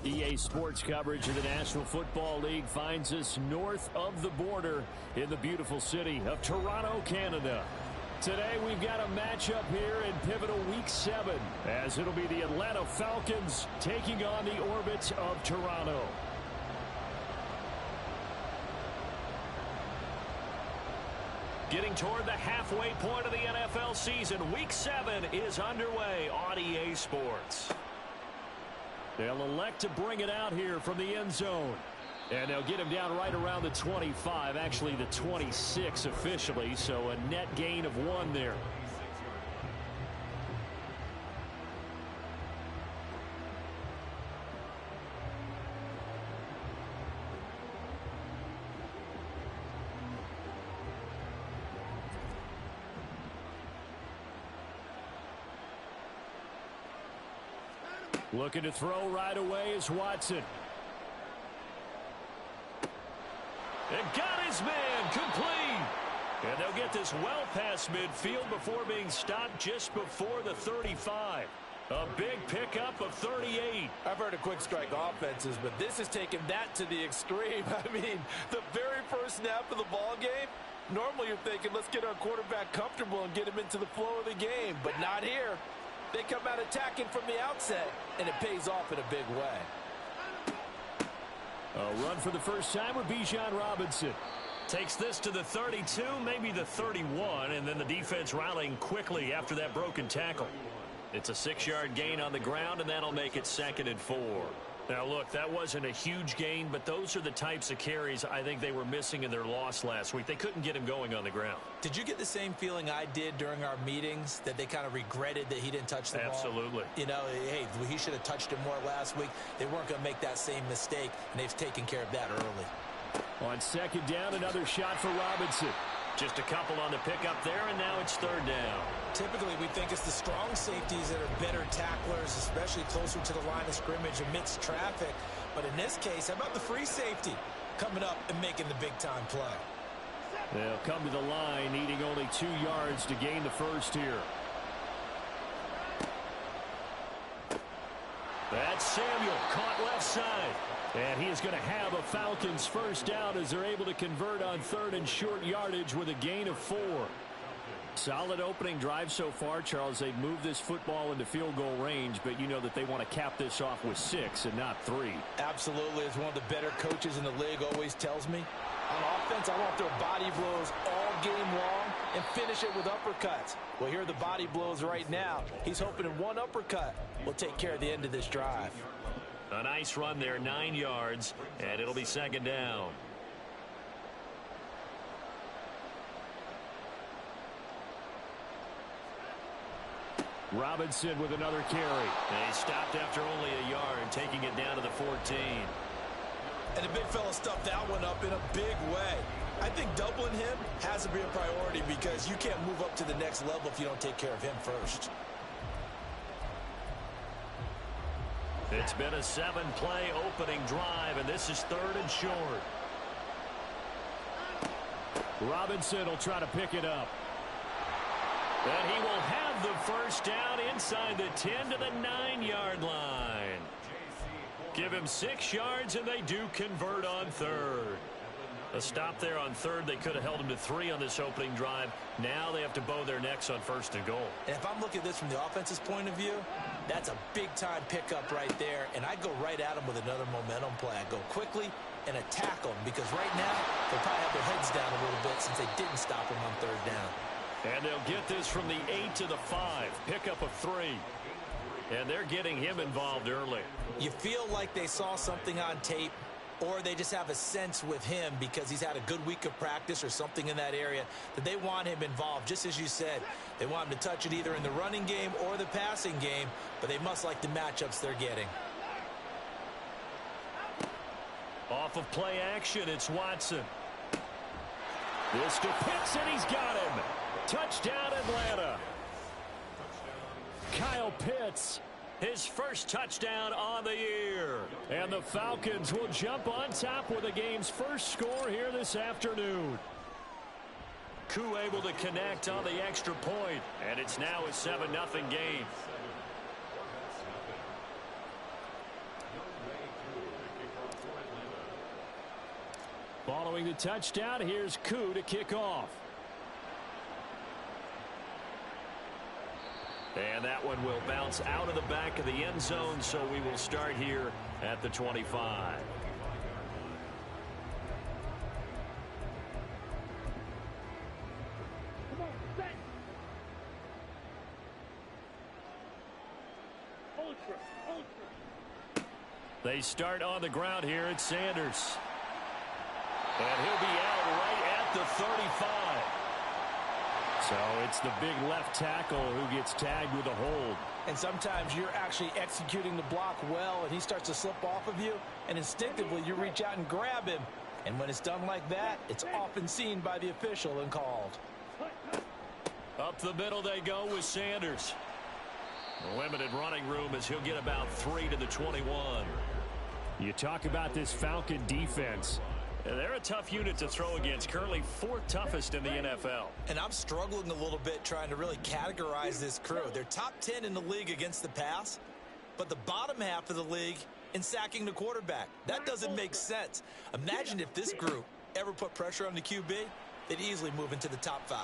EA Sports coverage of the National Football League finds us north of the border in the beautiful city of Toronto, Canada. Today we've got a matchup here in pivotal Week 7 as it'll be the Atlanta Falcons taking on the Orbits of Toronto. Getting toward the halfway point of the NFL season, Week 7 is underway on EA Sports. They'll elect to bring it out here from the end zone. And they'll get him down right around the 25, actually the 26 officially, so a net gain of 1 there. Looking to throw right away is Watson. And got his man complete. And they'll get this well past midfield before being stopped just before the 35. A big pickup of 38. I've heard of quick strike offenses, but this has taken that to the extreme. I mean, the very first snap of the ball game, normally you're thinking, let's get our quarterback comfortable and get him into the flow of the game, but not here. They come out attacking from the outset, and it pays off in a big way. A run for the first time with Bijan Robinson. Takes this to the 32, maybe the 31, and then the defense rallying quickly after that broken tackle. It's a 6-yard gain on the ground, and that'll make it 2nd and 4. Now, look, that wasn't a huge gain, but those are the types of carries I think they were missing in their loss last week. They couldn't get him going on the ground. Did you get the same feeling I did during our meetings, that they kind of regretted that he didn't touch the ball? Absolutely. You know, hey, he should have touched it more last week. They weren't going to make that same mistake, and they've taken care of that early. On 2nd down, another shot for Robinson. Just a couple on the pickup there, and now it's 3rd down. Typically, we think it's the strong safeties that are better tacklers, especially closer to the line of scrimmage amidst traffic. But in this case, how about the free safety coming up and making the big-time play? They'll come to the line, needing only 2 yards to gain the first here. That's Samuel, caught left side. And he is going to have a Falcons first down as they're able to convert on 3rd and short yardage with a gain of 4. Solid opening drive so far, Charles. They've moved this football into field goal range, but you know that they want to cap this off with 6 and not 3. Absolutely. As one of the better coaches in the league always tells me, on offense, I want their body blows all game long and finish it with uppercuts. Well, here are the body blows right now. He's hoping in one uppercut will take care of the end of this drive. A nice run there, 9 yards, and it'll be 2nd down. Robinson with another carry. And he stopped after only a yard, taking it down to the 14. And the big fella stuffed that one up in a big way. I think doubling him has to be a priority because you can't move up to the next level if you don't take care of him first. It's been a 7-play opening drive, and this is 3rd and short. Robinson will try to pick it up. And he will have the first down inside the 10 to the 9-yard line. Give him 6 yards, and they do convert on 3rd. A stop there on 3rd. They could have held him to 3 on this opening drive. Now they have to bow their necks on 1st and goal. And if I'm looking at this from the offense's point of view, that's a big-time pickup right there. And I go right at him with another momentum play. I go quickly and attack them because right now they'll probably have their heads down a little bit since they didn't stop him on 3rd down. And they'll get this from the 8 to the 5. Pickup of 3. And they're getting him involved early. You feel like they saw something on tape, or they just have a sense with him because he's had a good week of practice or something in that area that they want him involved. Just as you said, they want him to touch it either in the running game or the passing game, but they must like the matchups they're getting. Off of play action, it's Watson. This to Pitts, and he's got him. Touchdown, Atlanta. Kyle Pitts, his first touchdown on the year. And the Falcons will jump on top with the game's first score here this afternoon. Koo able to connect on the extra point, and it's now a 7-0 game. Throwing the touchdown, here's Koo to kick off. And that one will bounce out of the back of the end zone, so we will start here at the 25. They start on the ground here at Sanders. And he'll be out right at the 35. So it's the big left tackle who gets tagged with a hold. And sometimes you're actually executing the block well, and he starts to slip off of you, and instinctively you reach out and grab him. And when it's done like that, it's often seen by the official and called. Up the middle they go with Sanders. Limited running room as he'll get about 3 to the 21. You talk about this Falcon defense. They're a tough unit to throw against, currently 4th toughest in the NFL. And I'm struggling a little bit trying to really categorize this crew. They're top 10 in the league against the pass, but the bottom half of the league in sacking the quarterback. That doesn't make sense. Imagine if this group ever put pressure on the QB, they'd easily move into the top 5.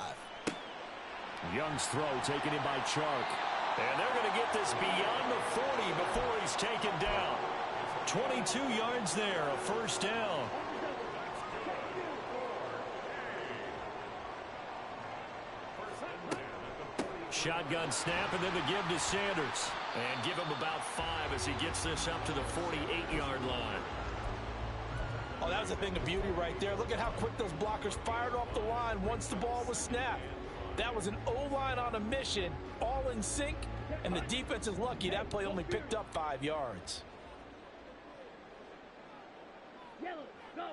Young's throw taken in by Chark. And they're going to get this beyond the 40 before he's taken down. 22 yards there, a first down. Shotgun snap, and then the give to Sanders. And give him about 5 as he gets this up to the 48-yard line. Oh, that was a thing of beauty right there. Look at how quick those blockers fired off the line once the ball was snapped. That was an O-line on a mission, all in sync, and the defense is lucky that play only picked up 5 yards. Yellow, go.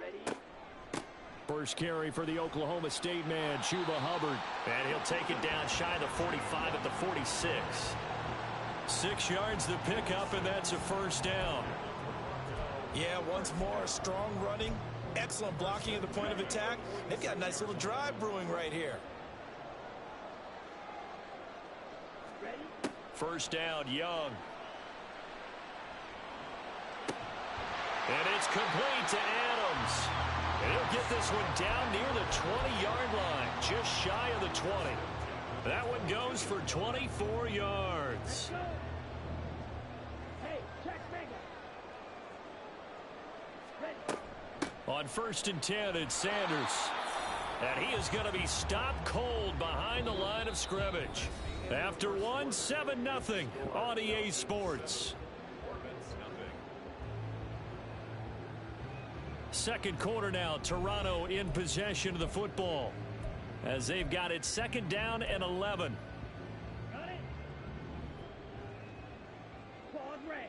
Ready. First carry for the Oklahoma State man, Chuba Hubbard. And he'll take it down shy of the 45 at the 46. 6 yards to pick up, and that's a first down. Yeah, once more, strong running, excellent blocking at the point of attack. They've got a nice little drive brewing right here. Ready. First down, Young. And it's complete to Adams. And he'll get this one down near the 20-yard line, just shy of the 20. That one goes for 24 yards. Hey, check Ready. On 1st and 10, it's Sanders. And he is going to be stopped cold behind the line of scrimmage. After one, 7-0 on EA Sports. Second quarter now, Toronto in possession of the football as they've got it 2nd down and 11. Got it. Quad red.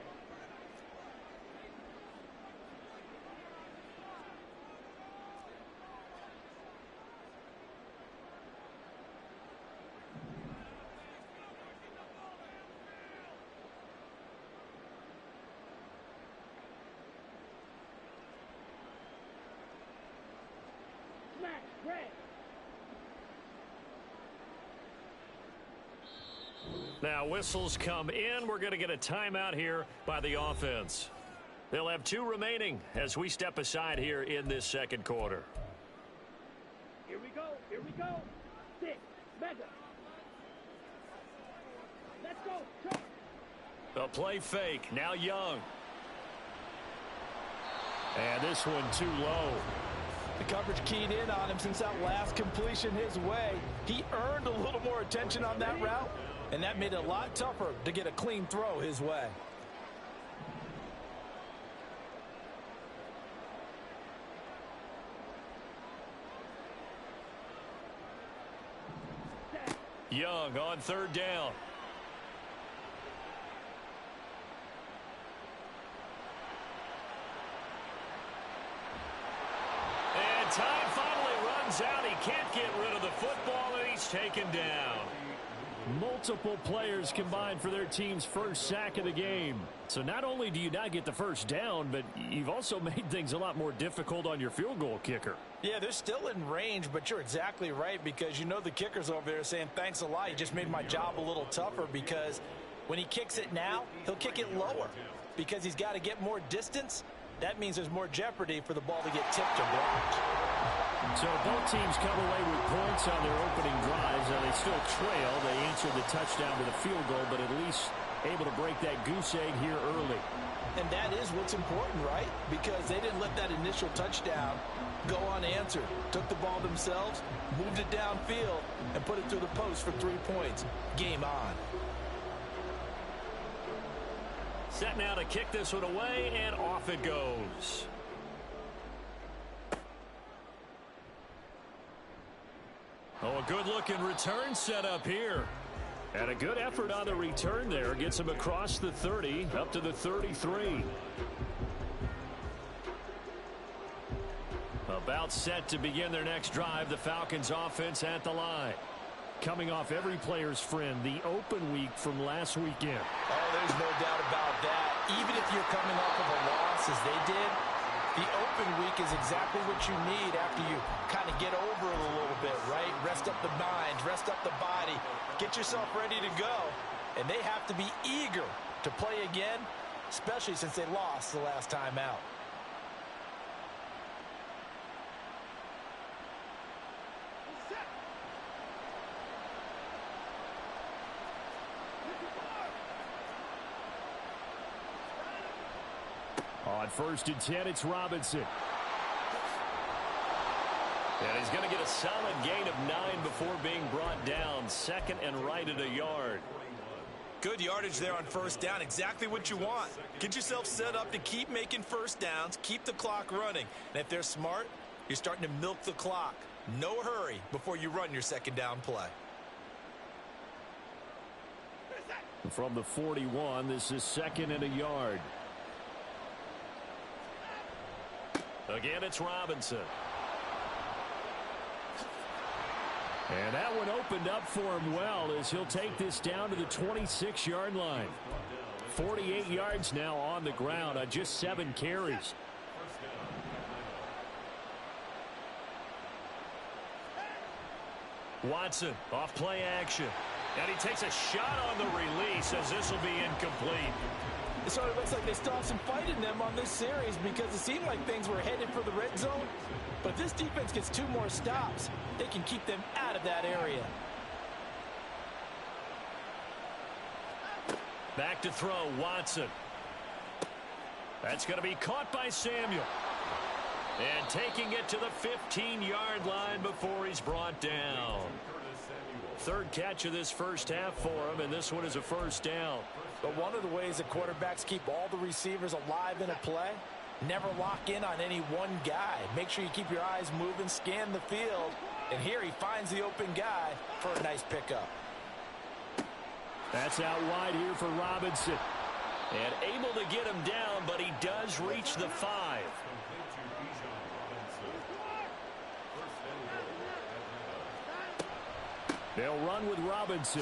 Smash red. Now whistles come in. We're going to get a timeout here by the offense. They'll have 2 remaining as we step aside here in this second quarter. Here we go. Here we go. 6. Mega. Let's go. Charge. A play fake. Now Young. And this one too low. The coverage keyed in on him since that last completion his way. He earned a little more attention on that route, and that made it a lot tougher to get a clean throw his way. Young on 3rd down. And time finally runs out. He can't get rid of the football, and he's taken down. Multiple players combined for their team's first sack of the game. So not only do you not get the first down, but you've also made things a lot more difficult on your field goal kicker. Yeah, they're still in range, but you're exactly right, because you know the kicker's over there saying, thanks a lot, you just made my job a little tougher, because when he kicks it now, he'll kick it lower because he's got to get more distance. that means there's more jeopardy for the ball to get tipped or blocked. So both teams come away with points on their opening drives, and they still trail. They answered the touchdown with a field goal, but at least able to break that goose egg here early. And that is what's important, right? Because they didn't let that initial touchdown go unanswered. Took the ball themselves, moved it downfield, and put it through the post for 3 points. Game on. Set now to kick this one away, and off it goes. Oh, a good-looking return set up here. And a good effort on the return there. Gets him across the 30, up to the 33. About set to begin their next drive. The Falcons offense at the line. Coming off every player's friend, the open week from last weekend. Oh, there's no doubt about that. Even if you're coming off of a loss as they did, the open week is exactly what you need after you kind of get over it a little bit, right? Rest up the mind, rest up the body, get yourself ready to go. And they have to be eager to play again, especially since they lost the last time out. On 1st and 10, it's Robinson. And he's going to get a solid gain of 9 before being brought down. 2nd and right at a yard. Good yardage there on 1st down. Exactly what you want. Get yourself set up to keep making 1st downs, keep the clock running. And if they're smart, you're starting to milk the clock. No hurry before you run your 2nd down play. From the 41, this is 2nd and a yard. Again, it's Robinson. And that one opened up for him well as he'll take this down to the 26-yard line. 48 yards now on the ground on just 7 carries. Watson off play action. And he takes a shot on the release as this will be incomplete. It sort of looks like they still have some fight in them on this series because it seemed like things were headed for the red zone. But if this defense gets 2 more stops, they can keep them out of that area. Back to throw, Watson. That's going to be caught by Samuel. And taking it to the 15-yard line before he's brought down. 3rd catch of this first half for him, and this one is a 1st down. But one of the ways that quarterbacks keep all the receivers alive in a play, never lock in on any one guy. Make sure you keep your eyes moving, scan the field, and here he finds the open guy for a nice pickup. That's out wide here for Robinson. And able to get him down, but he does reach the 5. They'll run with Robinson.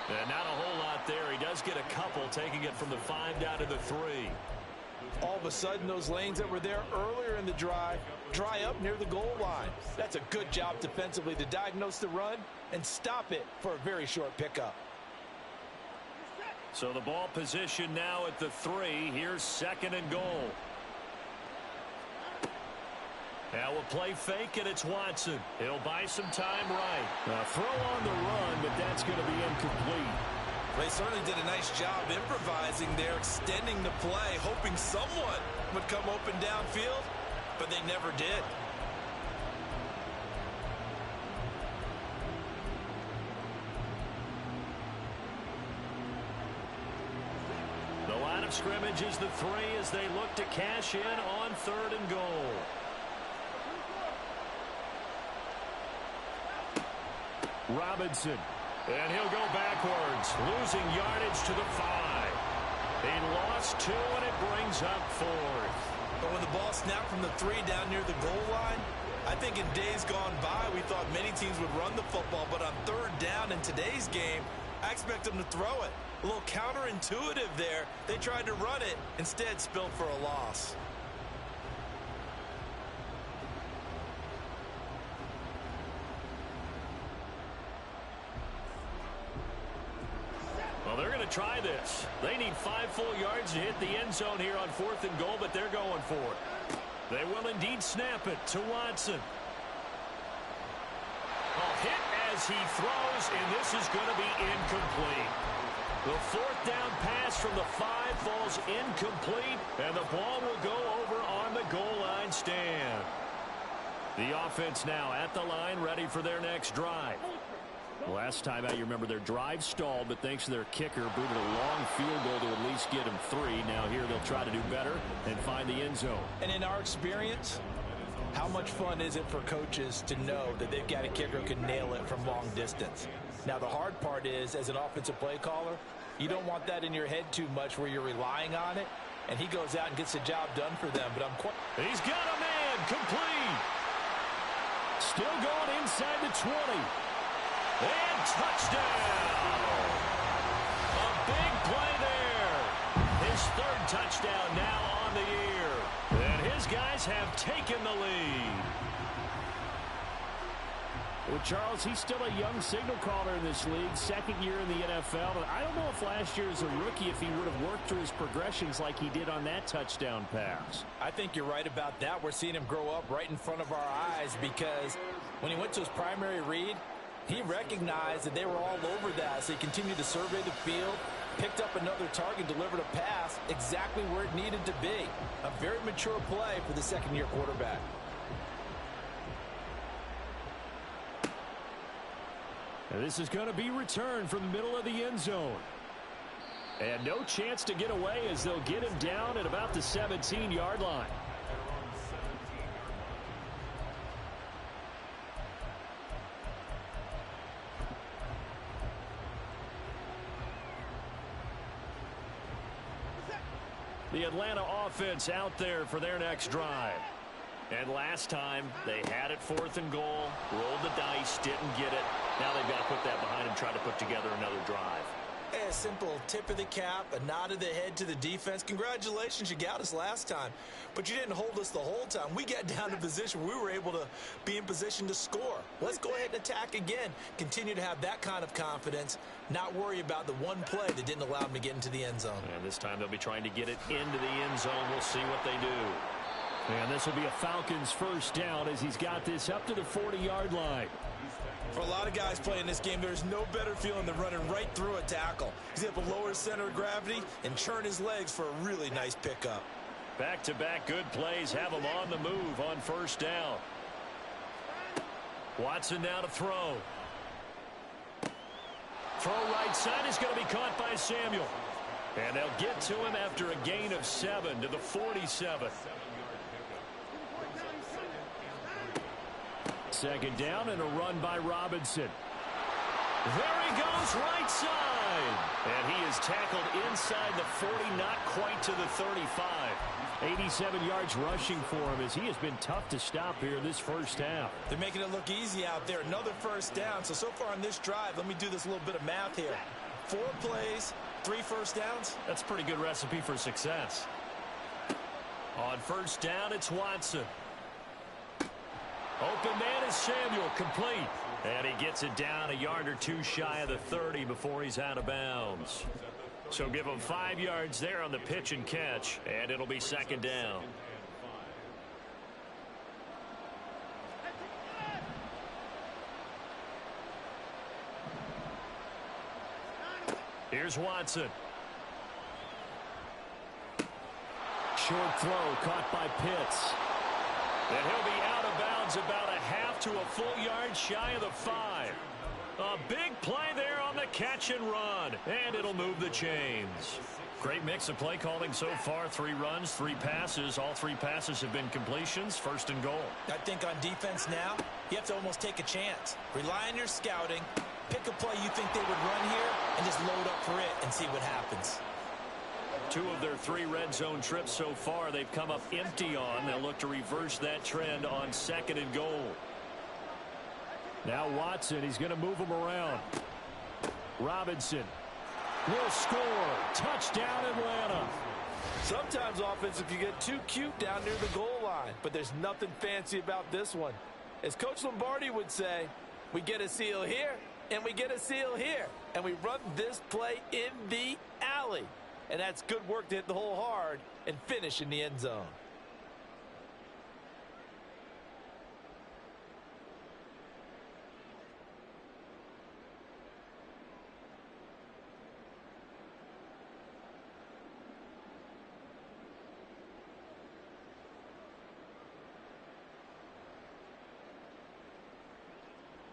And not a whole lot there. He does get a couple, taking it from the 5 down to the 3. All of a sudden, those lanes that were there earlier in the drive dry up near the goal line. That's a good job defensively to diagnose the run and stop it for a very short pickup. So the ball position now at the 3. Here's 2nd and goal. Now we'll play fake, and it's Watson. He'll buy some time right. Throw on the run, but that's going to be incomplete. They certainly did a nice job improvising there, extending the play, hoping someone would come open downfield, but they never did. The line of scrimmage is the 3 as they look to cash in on 3rd and goal. Robinson, and he'll go backwards, losing yardage to the 5. He lost 2, and it brings up 4th. But when the ball snapped from the 3 down near the goal line, I think in days gone by, we thought many teams would run the football, but on 3rd down in today's game, I expect them to throw it. A little counterintuitive there. They tried to run it, instead spilled for a loss. Well, they're going to try this. They need 5 full yards to hit the end zone here on 4th and goal, but they're going for it. They will indeed snap it to Watson. A hit as he throws, and this is going to be incomplete. The 4th down pass from the 5 falls incomplete, and the ball will go over on the goal line stand. The offense now at the line, ready for their next drive. Last time out, you remember their drive stalled, but thanks to their kicker, booted a long field goal to at least get them 3. Now here they'll try to do better and find the end zone. And in our experience, how much fun is it for coaches to know that they've got a kicker who can nail it from long distance? Now, the hard part is, as an offensive play caller, you don't want that in your head too much where you're relying on it, and he goes out and gets the job done for them. But he's got a man, complete. Still going inside the 20. And touchdown! A big play there. His 3rd touchdown now on the year. And his guys have taken the lead. Well, Charles, he's still a young signal caller in this league, 2nd year in the NFL. But I don't know if last year as a rookie, if he would have worked through his progressions like he did on that touchdown pass. I think you're right about that. We're seeing him grow up right in front of our eyes because when he went to his primary read, he recognized that they were all over that, so he continued to survey the field, picked up another target, delivered a pass exactly where it needed to be. A very mature play for the 2nd-year quarterback. And this is going to be returned from the middle of the end zone. And no chance to get away as they'll get him down at about the 17-yard line. The Atlanta offense out there for their next drive. And last time, they had it 4th and goal, rolled the dice, didn't get it. Now they've got to put that behind them, try to put together another drive. A simple tip of the cap, a nod of the head to the defense. Congratulations, you got us last time. But you didn't hold us the whole time. We got down to position where we were able to be in position to score. Let's go ahead and attack again. Continue to have that kind of confidence, not worry about the one play that didn't allow them to get into the end zone. And this time they'll be trying to get it into the end zone. We'll see what they do. And this will be a Falcons 1st down as he's got this up to the 40-yard line. For a lot of guys playing this game, there's no better feeling than running right through a tackle. He's able to lower his center of gravity and churn his legs for a really nice pickup. Back-to-back good plays have him on the move on 1st down. Watson now to throw. Throw right side is going to be caught by Samuel. And they'll get to him after a gain of 7 to the 47. 2nd down and a run by Robinson. There he goes, right side. And he is tackled inside the 40, not quite to the 35. 87 yards rushing for him as he has been tough to stop here in this 1st half. They're making it look easy out there. Another 1st down. So far on this drive, let me do this little bit of math here. 4 plays, 3 1st downs. That's a pretty good recipe for success. On 1st down, it's Watson. Open man is Samuel, complete. And he gets it down a yard or 2 shy of the 30 before he's out of bounds. So give him 5 yards there on the pitch and catch, and it'll be 2nd down. Here's Watson. Short throw caught by Pitts. And he'll be out of bounds about a half to a full yard shy of the 5. A big play there on the catch and run. And it'll move the chains. Great mix of play calling so far. 3 runs, 3 passes. All 3 passes have been completions. 1st and goal. I think on defense now, you have to almost take a chance. Rely on your scouting. Pick a play you think they would run here and just load up for it and see what happens. 2 of their 3 red zone trips so far they've come up empty on. They'll look to reverse that trend on 2nd and goal. Now Watson, he's going to move him around. Robinson will score. Touchdown Atlanta. Sometimes offense, if you get too cute down near the goal line, but there's nothing fancy about this one. As Coach Lombardi would say, we get a seal here, And we get a seal here. And we run this play in the alley. And that's good work to hit the hole hard and finish in the end zone.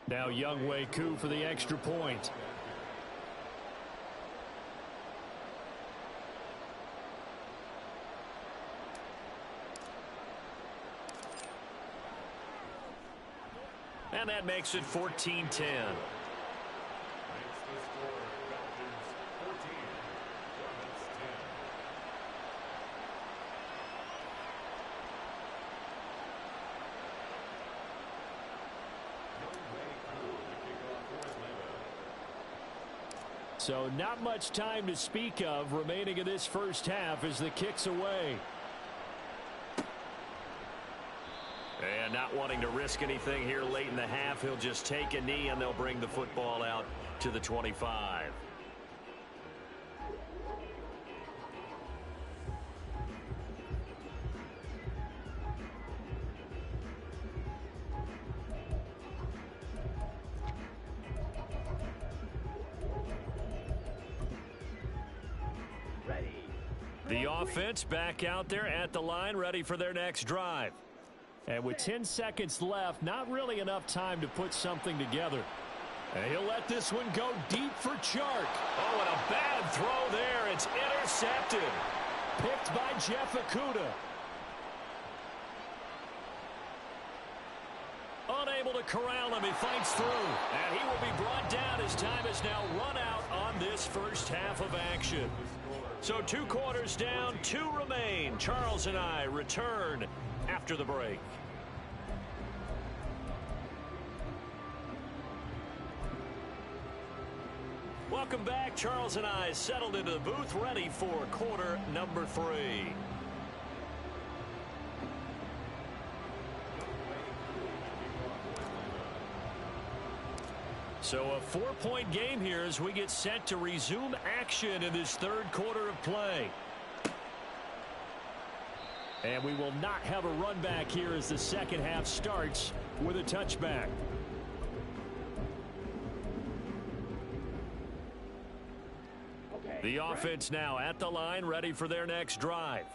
Now Younghoe Koo for the extra point. And that makes it 14-10. So not much time to speak of remaining in this first half as the kick's away. And not wanting to risk anything here late in the half, he'll just take a knee and they'll bring the football out to the 25. The offense back out there at the line, ready for their next drive. And with 10 seconds left, not really enough time to put something together. And he'll let this one go deep for Chark. Oh, and a bad throw there. It's intercepted. Picked by Jeff Okudah. Unable to corral him. He fights through. And he will be brought down as time has now run out on this first half of action. So 2 quarters down, 2 remain. Charles and I return after the break. Welcome back. Charles and I settled into the booth, ready for quarter number 3. So a 4-point game here as we get set to resume action in this third quarter of play. And we will not have a run back here as the second half starts with a touchback. The offense now at the line, ready for their next drive.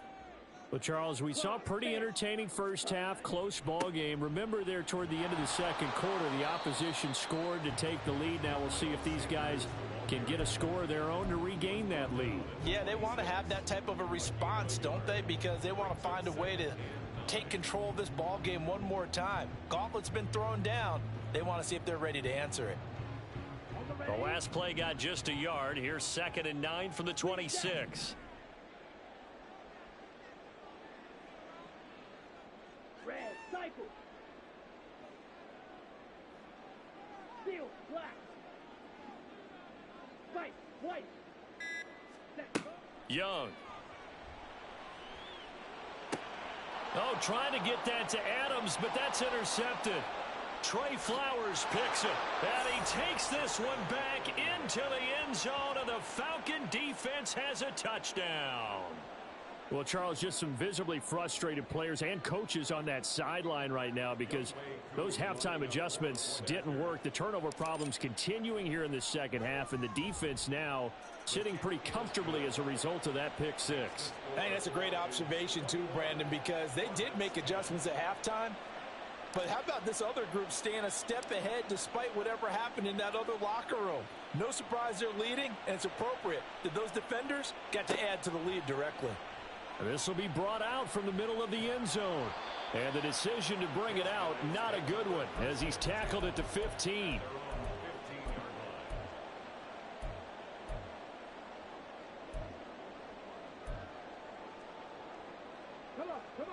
Well, Charles, we saw a pretty entertaining first half, close ball game. Remember there toward the end of the second quarter, the opposition scored to take the lead. Now we'll see if these guys can get a score of their own to regain that lead. Yeah, they want to have that type of a response, don't they? Because they want to find a way to take control of this ball game one more time. Gauntlet's been thrown down. They want to see if they're ready to answer it. The last play got just a yard. Here's 2nd and 9 from the 26. Red, cycle. Steel, black. White, white. Young. Oh, trying to get that to Adams, but that's intercepted. Trey Flowers picks it, and he takes this one back into the end zone, and the Falcon defense has a touchdown. Well, Charles, just some visibly frustrated players and coaches on that sideline right now because those halftime adjustments didn't work. The turnover problems continuing here in the second half, and the defense now sitting pretty comfortably as a result of that pick six. Hey, that's a great observation too, Brandon, because they did make adjustments at halftime. But how about this other group staying a step ahead despite whatever happened in that other locker room? No surprise they're leading, and it's appropriate that those defenders got to add to the lead directly. This will be brought out from the middle of the end zone. And the decision to bring it out, not a good one, as he's tackled at the 15.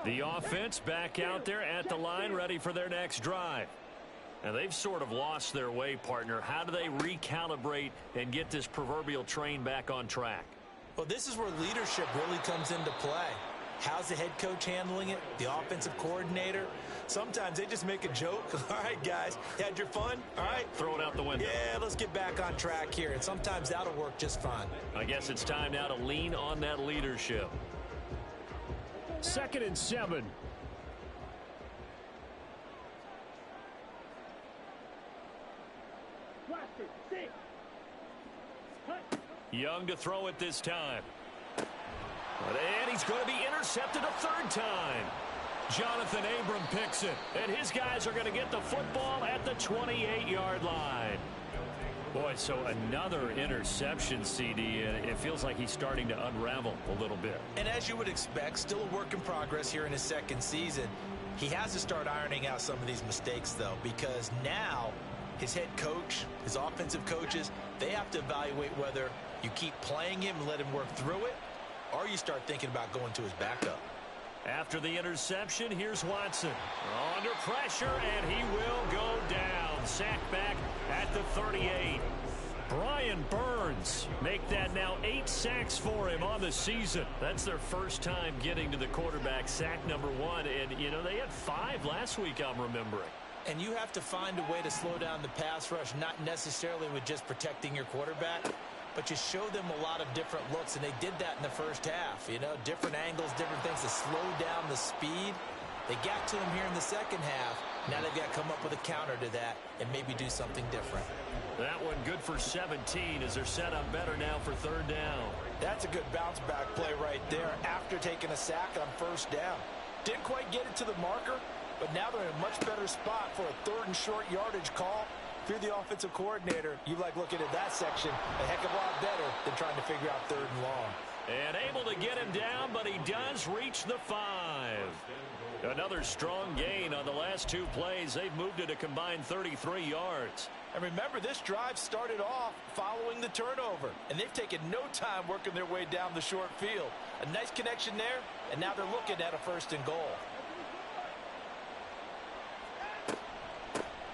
The offense back out there at the line, ready for their next drive. And they've sort of lost their way, partner. How do they recalibrate and get this proverbial train back on track? Well, this is where leadership really comes into play. How's the head coach handling it? The offensive coordinator? Sometimes they just make a joke. All right, guys, had your fun? All right. Throw it out the window. Yeah, let's get back on track here. And sometimes that'll work just fine. I guess it's time now to lean on that leadership. 2nd and 7. Blaster, 6. Cut. Young to throw it this time. And he's going to be intercepted a 3rd time. Jonathan Abram picks it. And his guys are going to get the football at the 28-yard line. Boy, so another interception, CD, and it feels like he's starting to unravel a little bit. And as you would expect, still a work in progress here in his 2nd season. He has to start ironing out some of these mistakes, though, because now his head coach, his offensive coaches, they have to evaluate whether you keep playing him and let him work through it, or you start thinking about going to his backup. After the interception, here's Watson. Under pressure, and he will go down. Sacked back at the 38. Brian Burns make that now 8 sacks for him on the season. That's their first time getting to the quarterback, sack number 1. And, you know, they had 5 last week, I'm remembering. And you have to find a way to slow down the pass rush, not necessarily with just protecting your quarterback, but you show them a lot of different looks, and they did that in the first half. You know, different angles, different things to slow down the speed. They got to him here in the 2nd half. Now they've got to come up with a counter to that and maybe do something different. That one good for 17 as they're set up better now for 3rd down. That's a good bounce back play right there after taking a sack on 1st down. Didn't quite get it to the marker, but now they're in a much better spot for a 3rd and short yardage call. If you're the offensive coordinator, you like looking at that section a heck of a lot better than trying to figure out 3rd and long. And able to get him down, but he does reach the 5. Another strong gain on the last 2 plays. They've moved it a combined 33 yards. And remember, this drive started off following the turnover, and they've taken no time working their way down the short field. A nice connection there, and now they're looking at a 1st and goal.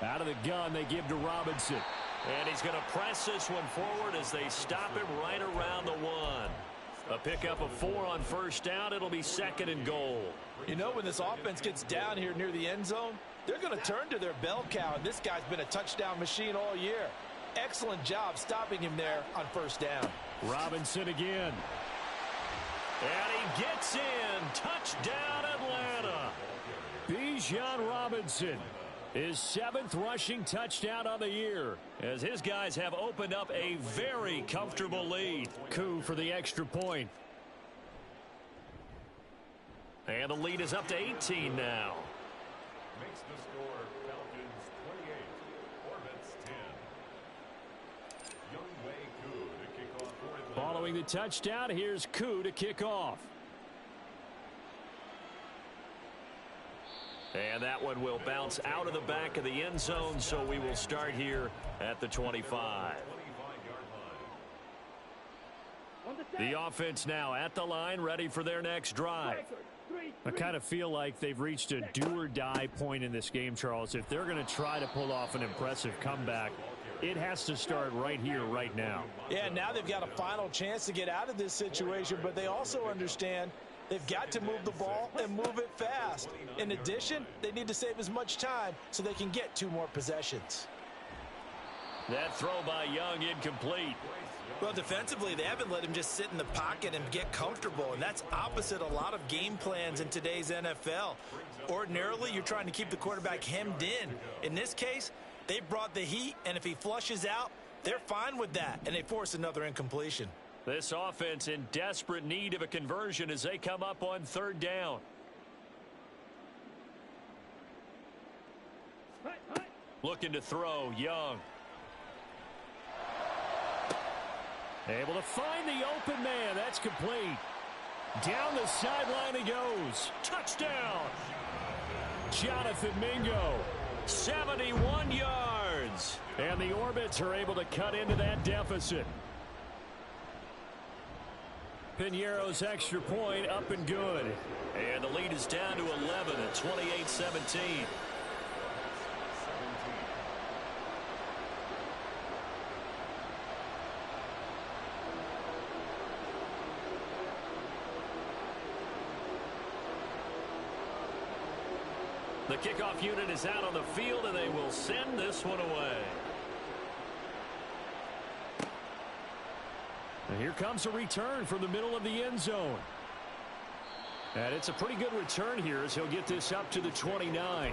Out of the gun, they give to Robinson. And he's going to press this one forward as they stop him right around the 1. A pickup of 4 on 1st down. It'll be 2nd and goal. You know, when this offense gets down here near the end zone, they're going to turn to their bell cow, and this guy's been a touchdown machine all year. Excellent job stopping him there on 1st down. Robinson again. And he gets in. Touchdown, Atlanta. Bijan Robinson. His 7th rushing touchdown on the year, as his guys have opened up a very comfortable lead. Coup for the extra point. And the lead is up to 18 now. Makes the score Falcons 28, Hornets 10. Young Wei Koo to kick off for Atlanta. Following the touchdown, here's Koo to kick off. And that one will bounce out of the back of the end zone, so we will start here at the 25. The offense now at the line, ready for their next drive. I kind of feel like they've reached a do-or-die point in this game, Charles. If they're going to try to pull off an impressive comeback, it has to start right here, right now. Yeah, now they've got a final chance to get out of this situation, but they also understand they've got to move the ball and move it fast. In addition, they need to save as much time so they can get 2 more possessions. That throw by Young incomplete. Well, defensively, they haven't let him just sit in the pocket and get comfortable, and that's opposite a lot of game plans in today's NFL. Ordinarily, you're trying to keep the quarterback hemmed in. In this case, they brought the heat, and if he flushes out, they're fine with that, and they force another incompletion. This offense in desperate need of a conversion as they come up on 3rd down. Looking to throw, Young. Able to find the open man. That's complete. Down the sideline he goes. Touchdown. Jonathan Mingo. 71 yards. And the Orbits are able to cut into that deficit. Piñeiro's extra point up and good. And the lead is down to 11 at 28-17. The kickoff unit is out on the field, and they will send this one away. And here comes a return from the middle of the end zone. And it's a pretty good return here as he'll get this up to the 29.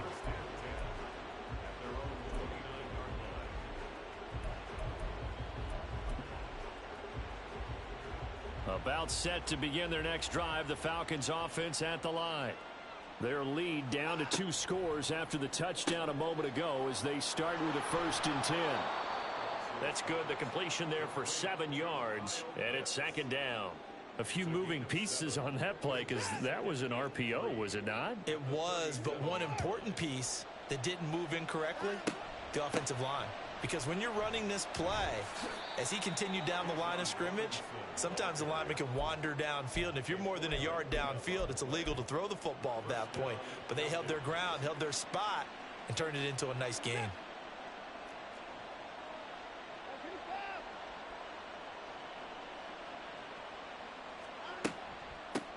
About set to begin their next drive, the Falcons offense at the line. Their lead down to 2 scores after the touchdown a moment ago as they start with a 1st and 10. That's good. The completion there for 7 yards, and it's 2nd down. A few moving pieces on that play because that was an RPO, was it not? It was, but one important piece that didn't move incorrectly, the offensive line. Because when you're running this play, as he continued down the line of scrimmage, sometimes the lineman can wander downfield. And if you're more than a yard downfield, it's illegal to throw the football at that point. But they held their ground, held their spot, and turned it into a nice gain.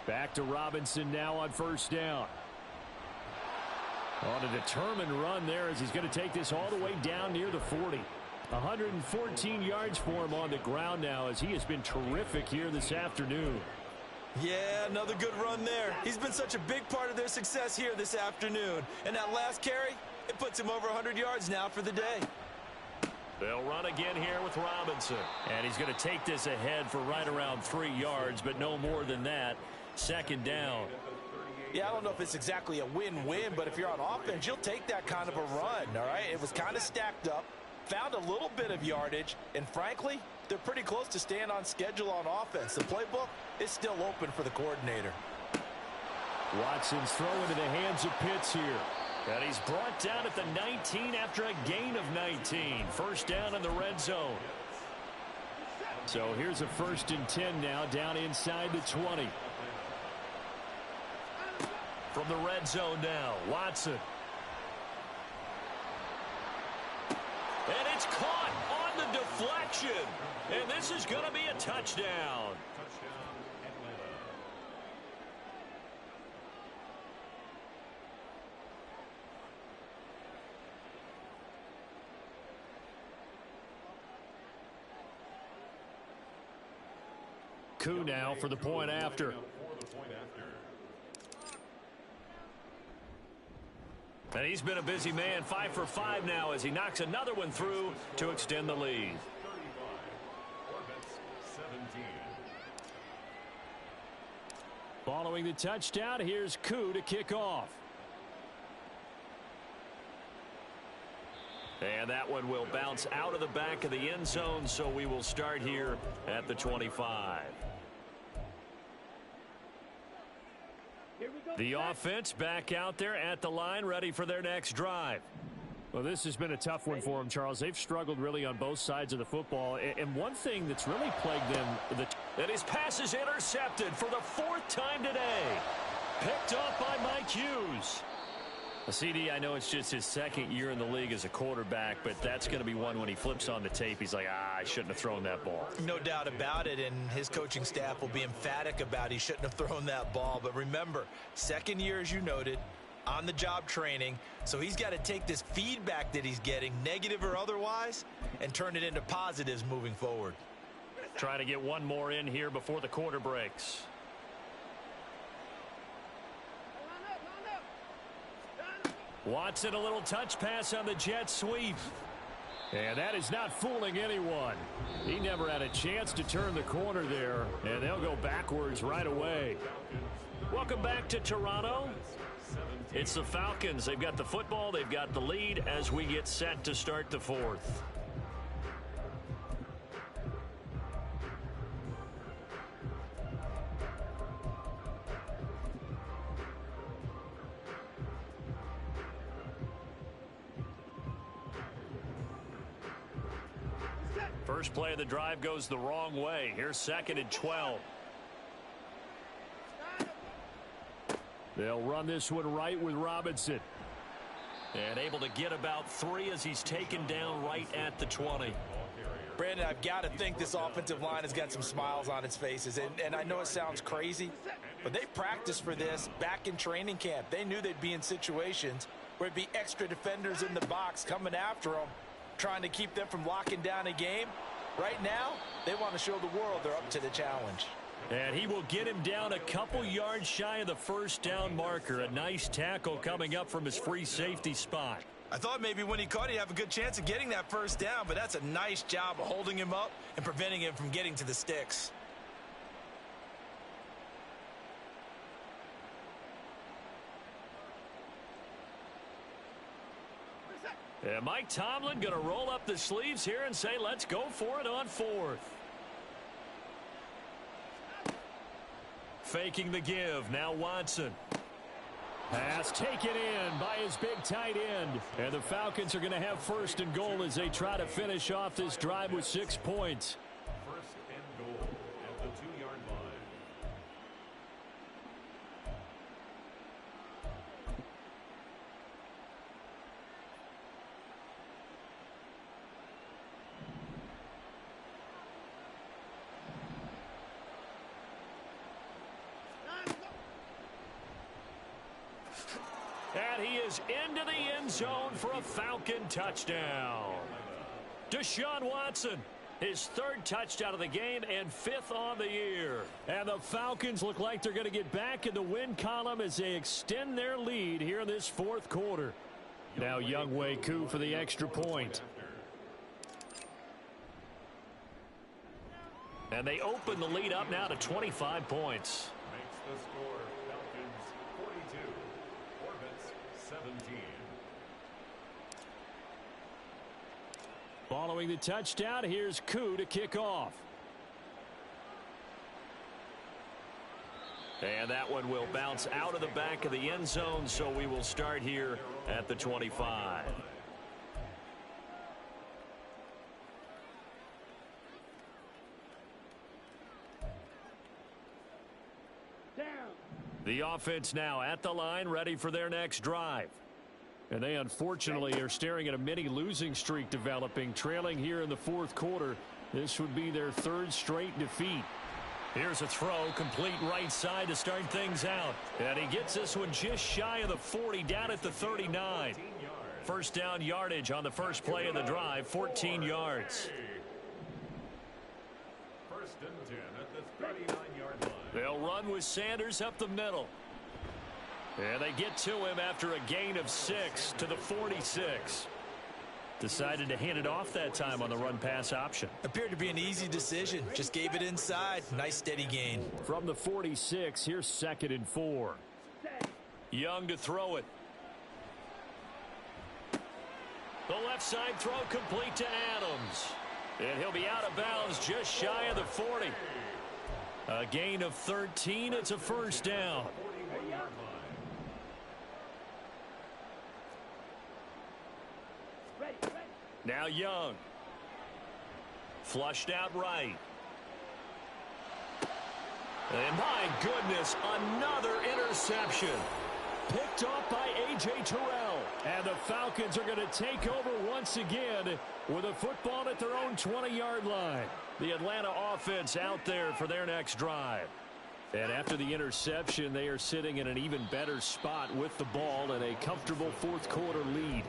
Back to Robinson now on 1st down. On a determined run there as he's going to take this all the way down near the 40. 114 yards for him on the ground now as he has been terrific here this afternoon. Yeah, another good run there. He's been such a big part of their success here this afternoon. And that last carry, it puts him over 100 yards now for the day. They'll run again here with Robinson. And he's going to take this ahead for right around 3 yards, but no more than that. 2nd down. Yeah, I don't know if it's exactly a win-win, but if you're on offense, you'll take that kind of a run, all right? It was kind of stacked up, found a little bit of yardage, and frankly, they're pretty close to staying on schedule on offense. The playbook is still open for the coordinator. Watson's throw into the hands of Pitts here. And he's brought down at the 19 after a gain of 19. 1st down in the red zone. So here's a 1st and 10 now down inside the 20. From the red zone now, Watson. And it's caught on the deflection. And this is going to be a touchdown. Koo now for the point after. And he's been a busy man, 5 for 5 now as he knocks another one through to extend the lead. Following the touchdown, here's Koo to kick off. And that one will bounce out of the back of the end zone, so we will start here at the 25. The offense back out there at the line, ready for their next drive. Well, this has been a tough one for them, Charles. They've struggled really on both sides of the football. And one thing that's really plagued them... And his pass is intercepted for the 4th time today. Picked off by Mike Hughes. CD, I know it's just his 2nd year in the league as a quarterback, but that's going to be one when he flips on the tape. He's like, I shouldn't have thrown that ball. No doubt about it, and his coaching staff will be emphatic about he shouldn't have thrown that ball. But remember, 2nd year, as you noted, on-the-job training, so he's got to take this feedback that he's getting, negative or otherwise, and turn it into positives moving forward. Trying to get one more in here before the quarter breaks. Watson, a little touch pass on the jet sweep. And that is not fooling anyone. He never had a chance to turn the corner there, and they'll go backwards right away. Welcome back to Toronto. It's the Falcons. They've got the football. They've got the lead as we get set to start the 4th. First play of the drive goes the wrong way. Here's 2nd and 12. They'll run this one right with Robinson. And able to get about 3 as he's taken down right at the 20. Brandon, I've got to think this offensive line has got some smiles on its faces. And I know it sounds crazy, but they practiced for this back in training camp. They knew they'd be in situations where it'd be extra defenders in the box coming after them, trying to keep them from locking down a game. Right now, they want to show the world they're up to the challenge. And he will get him down a couple yards shy of the first down marker. A nice tackle coming up from his free safety spot. I thought maybe when he caught it, he'd have a good chance of getting that first down, but that's a nice job of holding him up and preventing him from getting to the sticks. And Mike Tomlin going to roll up the sleeves here and say, let's go for it on fourth. Faking the give. Now Watson. Pass taken in by his big tight end. And the Falcons are going to have first and goal as they try to finish off this drive with 6 points. First and goal at the 2-yard line. And he is into the end zone for a Falcon touchdown. Deshaun Watson, his 3rd touchdown of the game and 5th on the year. And the Falcons look like they're going to get back in the win column as they extend their lead here in this 4th quarter. Now Younghoe Koo for the extra point. And they open the lead up now to 25 points. Makes the score Falcons 42, Orbits 17. Following the touchdown, here's Koo to kick off. And that one will bounce out of the back of the end zone, so we will start here at the 25. The offense now at the line, ready for their next drive. And they unfortunately are staring at a mini losing streak developing, trailing here in the 4th quarter. This would be their 3rd straight defeat. Here's a throw, complete right side to start things out. And he gets this one just shy of the 40, down at the 39. First down yardage on the first play of the drive, 14 yards. First and 10 at the 39-yard line. They'll run with Sanders up the middle. And they get to him after a gain of 6 to the 46. Decided to hand it off that time on the run-pass option. Appeared to be an easy decision. Just gave it inside. Nice steady gain. From the 46, here's 2nd and 4. Young to throw it. The left side throw complete to Adams. And he'll be out of bounds just shy of the 40. A gain of 13. It's a first down. Now Young. Flushed out right. And my goodness, another interception. Picked off by A.J. Terrell. And the Falcons are going to take over once again with a football at their own 20-yard line. The Atlanta offense out there for their next drive. And after the interception, they are sitting in an even better spot with the ball and a comfortable 4th quarter lead.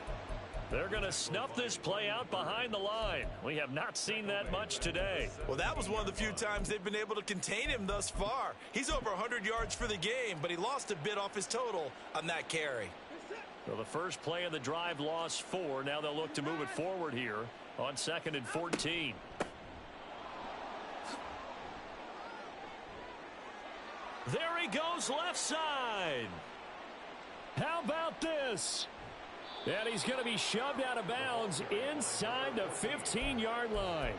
They're going to snuff this play out behind the line. We have not seen that much today. Well, that was one of the few times they've been able to contain him thus far. He's over 100 yards for the game, but he lost a bit off his total on that carry. Well, the first play of the drive lost 4. Now they'll look to move it forward here on 2nd and 14. There he goes left side. How about this? And he's going to be shoved out of bounds inside the 15-yard line.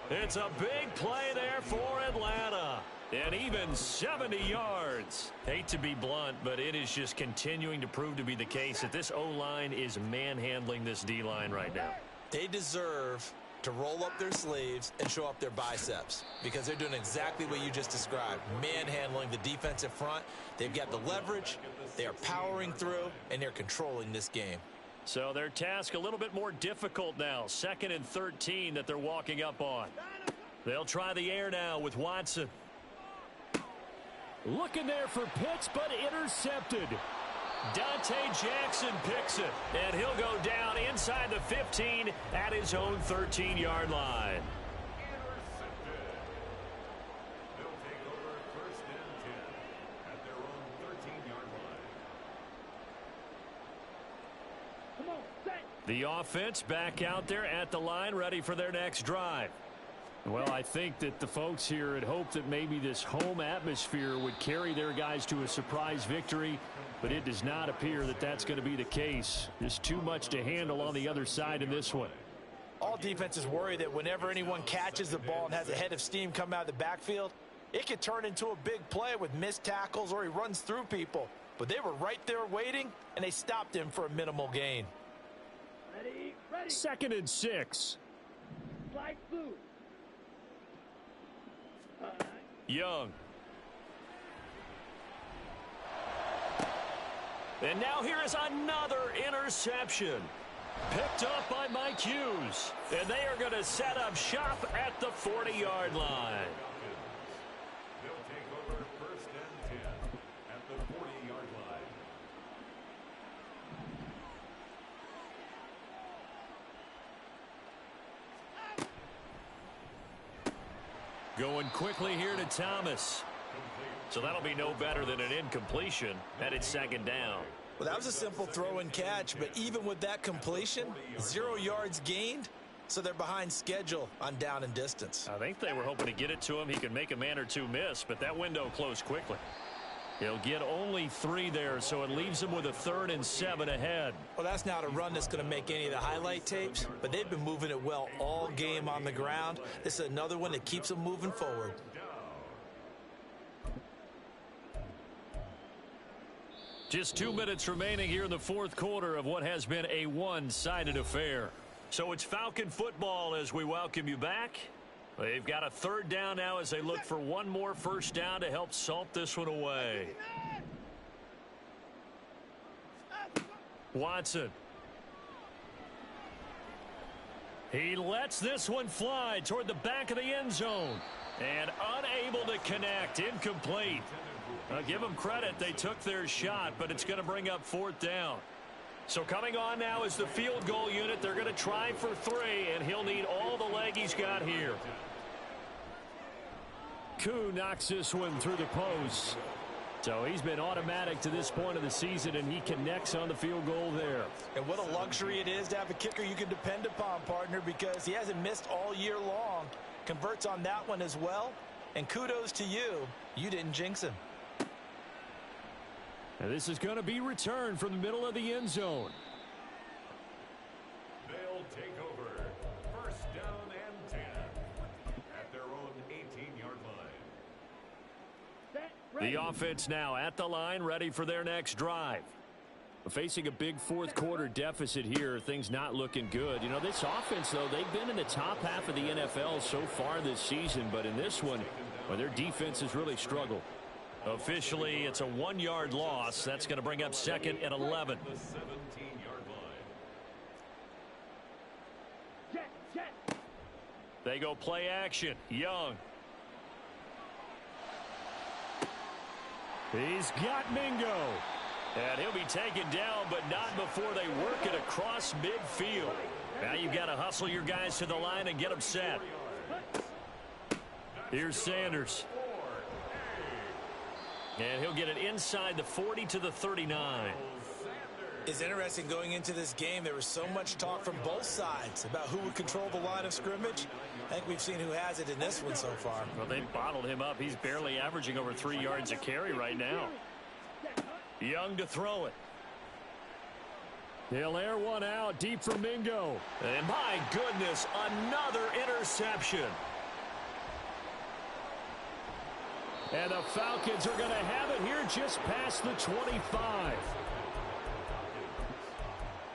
It's a big play there for Atlanta. And even 70 yards. Hate to be blunt, but it is just continuing to prove to be the case that this O-line is manhandling this D-line right now. They deserve to roll up their sleeves and show up their biceps because they're doing exactly what you just described, manhandling the defensive front. They've got the leverage, they are powering through, and they're controlling this game. So their task a little bit more difficult now. 2nd and 13 that they're walking up on. They'll try the air now with Watson. Looking there for Pitts, but intercepted. Dante Jackson picks it, and he'll go down inside the 15 at his own 13-yard line. Intercepted. They'll take over 1st and 10 at their own 13-yard line. Come on, set. The offense back out there at the line, ready for their next drive. Well, I think that the folks here had hoped that maybe this home atmosphere would carry their guys to a surprise victory, but it does not appear that that's going to be the case. There's too much to handle on the other side in this one. All defenses worry that whenever anyone catches the ball and has a head of steam come out of the backfield, it could turn into a big play with missed tackles or he runs through people. But they were right there waiting, and they stopped him for a minimal gain. Ready, ready. 2nd and 6. Slide through. Young. And now here is another interception. Picked up by Mike Hughes. And they are going to set up shop at the 40-yard line. They'll take over 1st and 10 at the 40-yard line. Going quickly here to Thomas. So that'll be no better than an incompletion at its 2nd down. Well, that was a simple throw and catch, but even with that completion, 0 yards gained, so they're behind schedule on down and distance. I think they were hoping to get it to him. He could make a man or two miss, but that window closed quickly. He'll get only 3 there, so it leaves him with a 3rd and 7 ahead. Well, that's not a run that's going to make any of the highlight tapes, but they've been moving it well all game on the ground. This is another one that keeps them moving forward. Just 2 minutes remaining here in the 4th quarter of what has been a one-sided affair. So it's Falcon football as we welcome you back. They've got a 3rd down now as they look for one more 1st down to help salt this one away. Watson. He lets this one fly toward the back of the end zone. And unable to connect. Incomplete. Give them credit. They took their shot, but it's going to bring up 4th down. So coming on now is the field goal unit. They're going to try for 3, and he'll need all the leg he's got here. Koo knocks this one through the post. So he's been automatic to this point of the season, and he connects on the field goal there. And what a luxury it is to have a kicker you can depend upon, partner, because he hasn't missed all year long. Converts on that one as well. And kudos to you. You didn't jinx him. And this is going to be returned from the middle of the end zone. They'll take over 1st down and 10 at their own 18-yard line. Set, ready. The offense now at the line, ready for their next drive. Facing a big 4th quarter deficit here, things not looking good. You know, this offense, though, they've been in the top half of the NFL so far this season, but in this one, well, their defense has really struggled. Officially, it's a 1-yard loss. That's going to bring up 2nd and 11. The 17-yard line. Jet, jet. They go play action. Young. He's got Mingo. And he'll be taken down, but not before they work it across midfield. Now you've got to hustle your guys to the line and get them set. Here's Sanders. And he'll get it inside the 40 to the 39. It's interesting going into this game. There was so much talk from both sides about who would control the line of scrimmage. I think we've seen who has it in this one so far. Well, they bottled him up. He's barely averaging over 3 yards a carry right now. Young to throw it. They'll air one out deep for Mingo. And my goodness, another interception. And the Falcons are going to have it here just past the 25.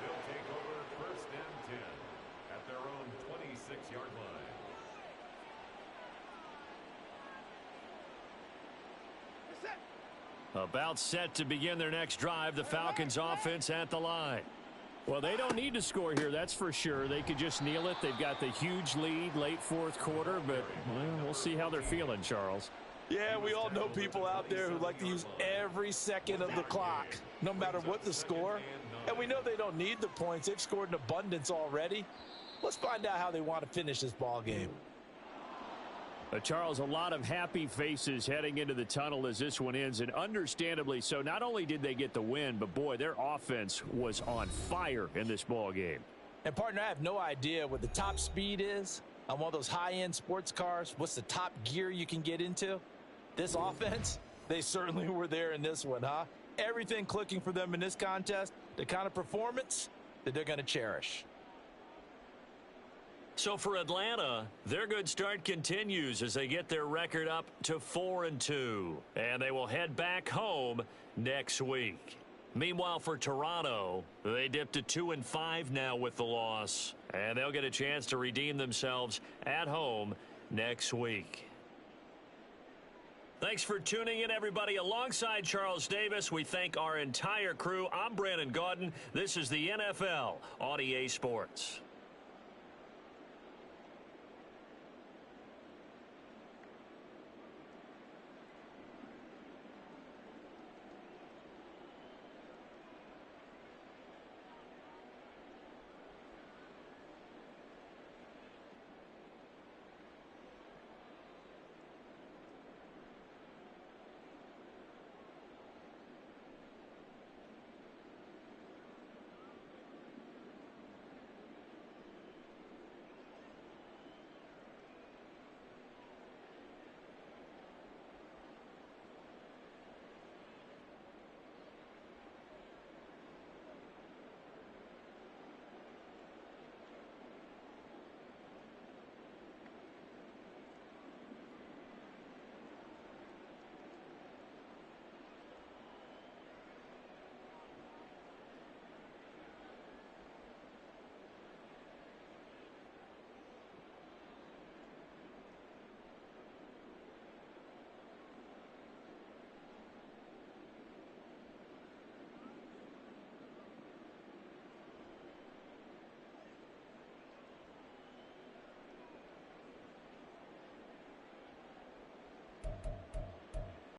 They'll take over 1st and 10 at their own 26-yard line. About set to begin their next drive. The Falcons offense at the line. Well, they don't need to score here, that's for sure. They could just kneel it. They've got the huge lead late fourth quarter, but well, we'll see how they're feeling, Charles. Yeah, we all know people out there who like to use every second of the clock, no matter what the score. And we know they don't need the points. They've scored in abundance already. Let's find out how they want to finish this ball game. Charles, a lot of happy faces heading into the tunnel as this one ends, and understandably so. Not only did they get the win, but boy, their offense was on fire in this ball game. And partner, I have no idea what the top speed is on one of those high-end sports cars. What's the top gear you can get into? This offense, they certainly were there in this one, huh? Everything clicking for them in this contest, the kind of performance that they're going to cherish. So for Atlanta, their good start continues as they get their record up to 4-2. And they will head back home next week. Meanwhile, for Toronto, they dipped to 2-5 now with the loss. And they'll get a chance to redeem themselves at home next week. Thanks for tuning in, everybody. Alongside Charles Davis, we thank our entire crew. I'm Brandon Gaudin. This is the NFL on EA Sports.